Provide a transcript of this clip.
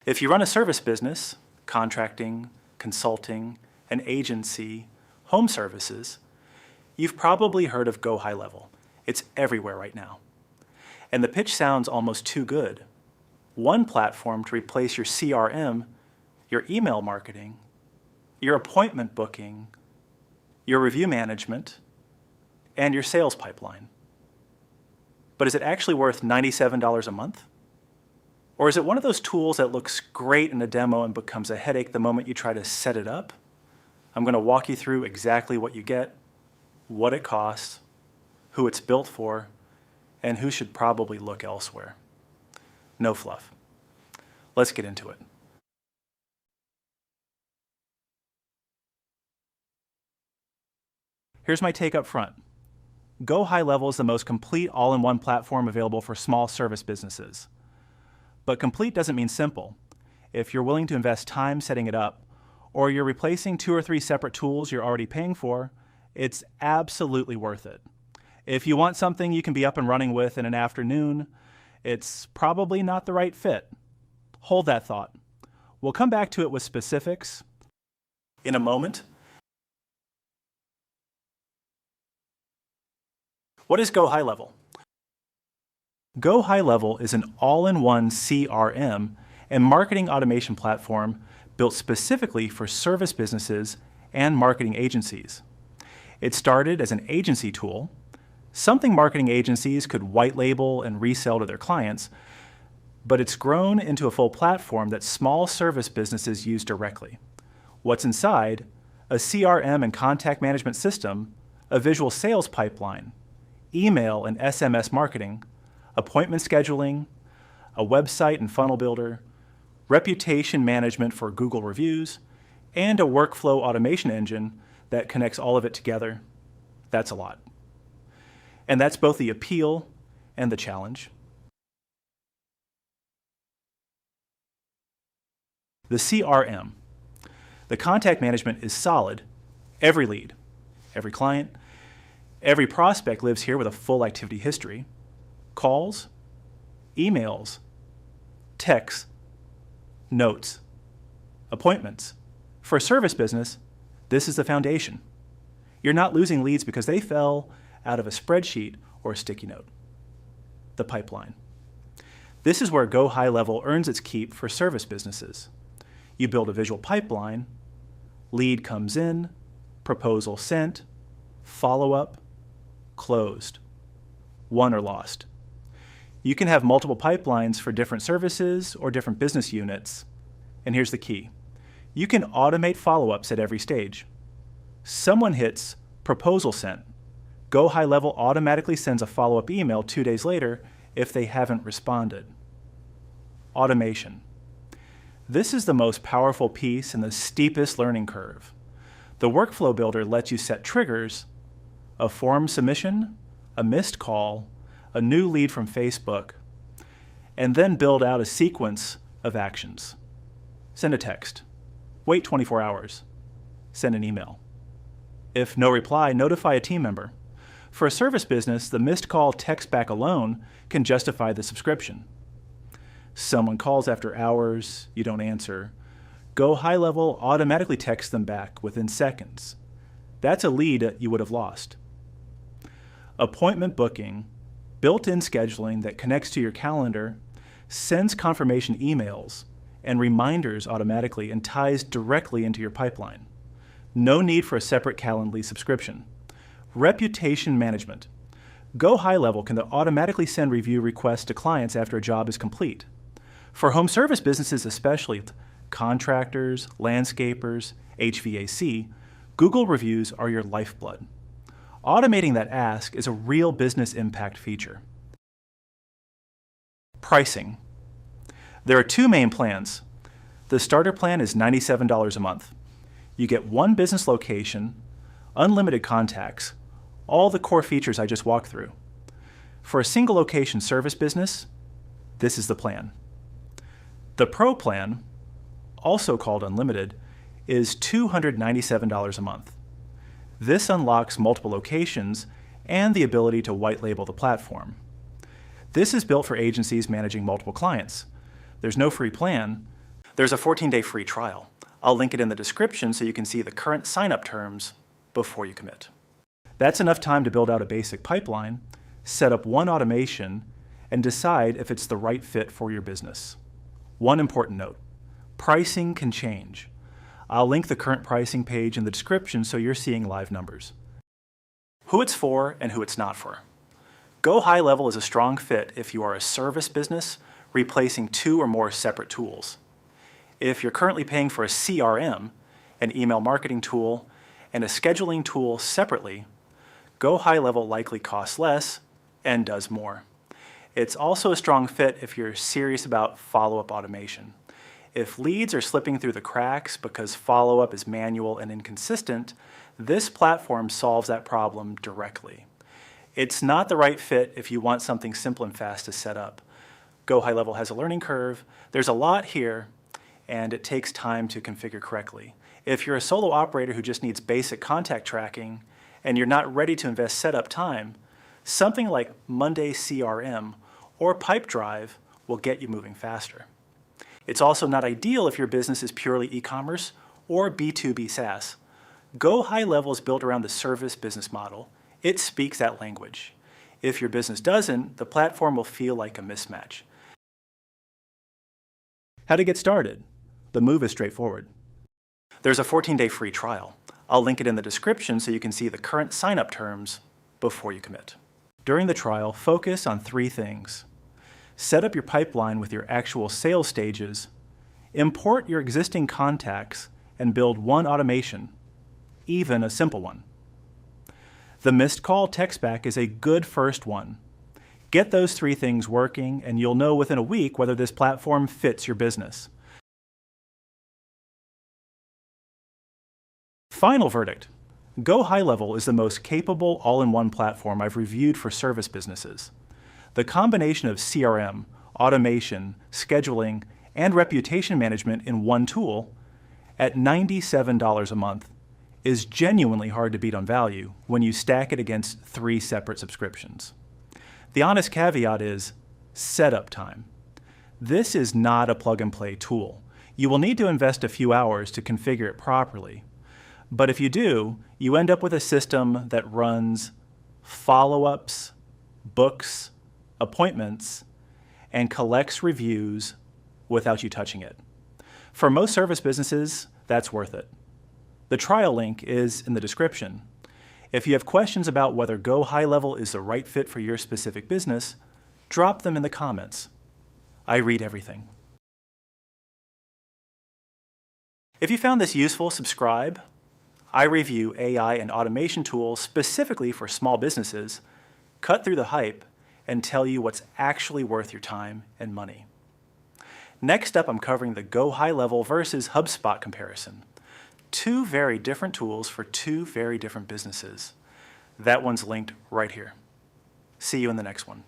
If you run a service business, contracting, consulting, an agency, home services, you've probably heard of GoHighLevel. It's everywhere right now. And the pitch sounds almost too good. One platform to replace your CRM, your email marketing, your appointment booking, your review management, and your sales pipeline. But is it actually worth $97 a month? Or is it one of those tools that looks great in a demo and becomes a headache the moment you try to set it up? I'm going to walk you through exactly what you get, what it costs, who it's built for, and who should probably look elsewhere. No fluff. Let's get into it. Here's my take up front. GoHighLevel is the most complete all-in-one platform available for small service businesses. But complete doesn't mean simple. If you're willing to invest time setting it up, or you're replacing 2 or 3 separate tools you're already paying for, it's absolutely worth it. If you want something you can be up and running with in an afternoon, it's probably not the right fit. Hold that thought. We'll come back to it with specifics in a moment. What is GoHighLevel? GoHighLevel is an all-in-one CRM and marketing automation platform built specifically for service businesses and marketing agencies. It started as an agency tool, something marketing agencies could white label and resell to their clients, but it's grown into a full platform that small service businesses use directly. What's inside? A CRM and contact management system, a visual sales pipeline, email and SMS marketing, appointment scheduling, a website and funnel builder, reputation management for Google reviews, and a workflow automation engine that connects all of it together. That's a lot. And that's both the appeal and the challenge. The CRM. The contact management is solid. Every lead, every client, every prospect lives here with a full activity history. Calls, emails, texts, notes, appointments. For a service business, this is the foundation. You're not losing leads because they fell out of a spreadsheet or a sticky note. The pipeline. This is where GoHighLevel earns its keep for service businesses. You build a visual pipeline, lead comes in, proposal sent, follow-up, closed, won or lost. You can have multiple pipelines for different services or different business units. And here's the key. You can automate follow-ups at every stage. Someone hits proposal sent. GoHighLevel automatically sends a follow-up email 2 days later if they haven't responded. Automation. This is the most powerful piece and the steepest learning curve. The workflow builder lets you set triggers, a form submission, a missed call, a new lead from Facebook, and then build out a sequence of actions. Send a text. Wait 24 hours. Send an email. If no reply, notify a team member. For a service business, the missed call text back alone can justify the subscription. Someone calls after hours, you don't answer. GoHighLevel automatically texts them back within seconds. That's a lead you would have lost. Appointment booking, built-in scheduling that connects to your calendar, sends confirmation emails and reminders automatically and ties directly into your pipeline. No need for a separate Calendly subscription. Reputation management. GoHighLevel can automatically send review requests to clients after a job is complete. For home service businesses especially, contractors, landscapers, HVAC, Google reviews are your lifeblood. Automating that ask is a real business impact feature. Pricing. There are 2 main plans. The starter plan is $97 a month. You get 1 business location, unlimited contacts, all the core features I just walked through. For a single location service business, this is the plan. The Pro plan, also called Unlimited, is $297 a month. This unlocks multiple locations and the ability to white label the platform. This is built for agencies managing multiple clients. There's no free plan, There's a 14-day free trial. I'll link it in the description so you can see the current sign-up terms before you commit. That's enough time to build out a basic pipeline, set up one automation, and decide if it's the right fit for your business. One important note: pricing can change. I'll link the current pricing page in the description so you're seeing live numbers. Who it's for and who it's not for. GoHighLevel is a strong fit if you are a service business replacing 2 or more separate tools. If you're currently paying for a CRM, an email marketing tool, and a scheduling tool separately, GoHighLevel likely costs less and does more. It's also a strong fit if you're serious about follow-up automation. If leads are slipping through the cracks because follow-up is manual and inconsistent, this platform solves that problem directly. It's not the right fit if you want something simple and fast to set up. GoHighLevel has a learning curve. There's a lot here, and it takes time to configure correctly. If you're a solo operator who just needs basic contact tracking and you're not ready to invest setup time, something like Monday CRM or Pipedrive will get you moving faster. It's also not ideal if your business is purely e-commerce or B2B SaaS. GoHighLevel is built around the service business model. It speaks that language. If your business doesn't, the platform will feel like a mismatch. How to get started? The move is straightforward. There's a 14-day free trial. I'll link it in the description so you can see the current sign-up terms before you commit. During the trial, focus on 3 things. Set up your pipeline with your actual sales stages, import your existing contacts, and build one automation, even a simple one. The missed call text back is a good first one. Get those 3 things working, and you'll know within a week whether this platform fits your business. Final verdict: GoHighLevel is the most capable all-in-one platform I've reviewed for service businesses. The combination of CRM, automation, scheduling, and reputation management in one tool at $97 a month is genuinely hard to beat on value when you stack it against 3 separate subscriptions. The honest caveat is setup time. This is not a plug-and-play tool. You will need to invest a few hours to configure it properly. But if you do, you end up with a system that runs follow-ups, books, appointments, and collects reviews without you touching it. For most service businesses, that's worth it. The trial link is in the description. If you have questions about whether GoHighLevel is the right fit for your specific business, drop them in the comments. I read everything. If you found this useful, subscribe. I review AI and automation tools specifically for small businesses, cut through the hype, and tell you what's actually worth your time and money. Next up, I'm covering the GoHighLevel versus HubSpot comparison. 2 very different tools for 2 very different businesses. That one's linked right here. See you in the next one.